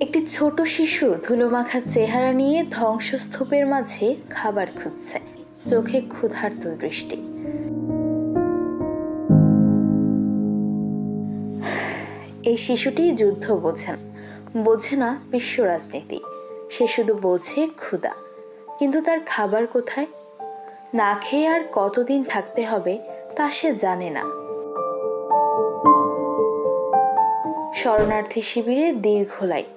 একটি ছোট শিশু ধুলোমাখা চেহারা নিয়ে ধ্বংসস্তূপের মাঝে খাবার খুঁজছে, চোখে ক্ষুধার্ত দৃষ্টি। এই শিশুটি যুদ্ধ বোঝে না বিশ্ব রাজনীতি, সে শুধু বোঝে ক্ষুধা। কিন্তু তার খাবার কোথায়? না খেয়ে আর কতদিন থাকতে হবে তা সে জানে না। শরণার্থী শিবিরে দীর্ঘ লাইন।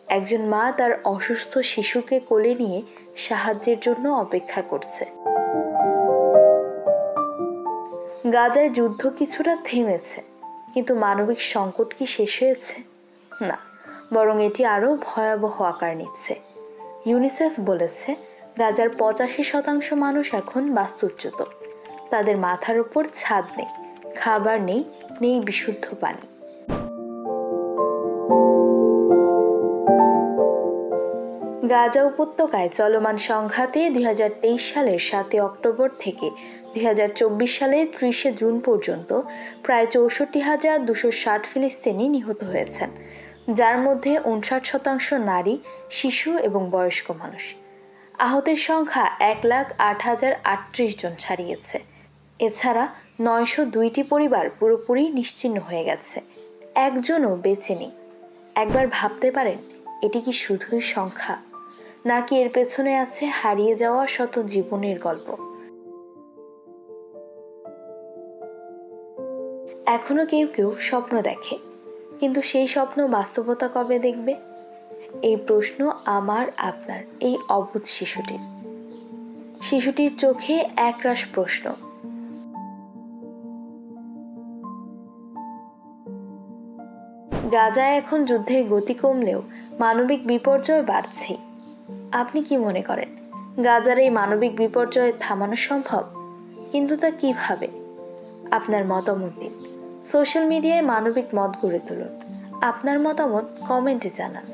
একজন মা তার অসুস্থ শিশুকে কোলে নিয়ে সাহায্যের জন্য অপেক্ষা করছে। গাজায় যুদ্ধ কিছুটা থেমেছে, কিন্তু মানবিক সংকট কি শেষ হয়েছে? না, বরং এটি আরও ভয়াবহ আকার নিচ্ছে। ইউনিসেফ বলেছে, গাজার 85% মানুষ এখন বাস্তুচ্যুত। তাদের মাথার উপর ছাদ নেই, খাবার নেই, নেই বিশুদ্ধ পানি। গাজা উপত্যকায় চলমান সংঘাতে 2023 সালের 7 অক্টোবর থেকে 2024 সালের 30 জুন পর্যন্ত প্রায় 64,260 ফিলিস্তিনি নিহত হয়েছেন, যার মধ্যে 59% নারী, শিশু এবং বয়স্ক মানুষ। আহতের সংখ্যা 1,08,038 জন ছাড়িয়েছে। এছাড়া 902টি পরিবার পুরোপুরি নিশ্চিহ্ন হয়ে গেছে, একজনও বেঁচে নেই। একবার ভাবতে পারেন, এটি কি শুধুই সংখ্যা, নাকি এর পেছনে আছে হারিয়ে যাওয়া শত জীবনের গল্প? এখনো কেউ কেউ স্বপ্ন দেখে, কিন্তু সেই স্বপ্ন বাস্তবতা কবে দেখবে? এই প্রশ্ন আমার, আপনার, এই অবুঝ শিশুটির চোখে একরাশ প্রশ্ন। গাজায় এখন যুদ্ধের গতি কমলেও মানবিক বিপর্যয় বাড়ছে। আপনি কি মনে করেন, গাজার এই মানবিক বিপর্যয় থামানো সম্ভব? কিন্তু তা কিভাবে? আপনার মতামত দিন। সোশ্যাল মিডিয়ায় মানবিক মত গড়ে তুলুন। আপনার মতামত কমেন্টে জানান।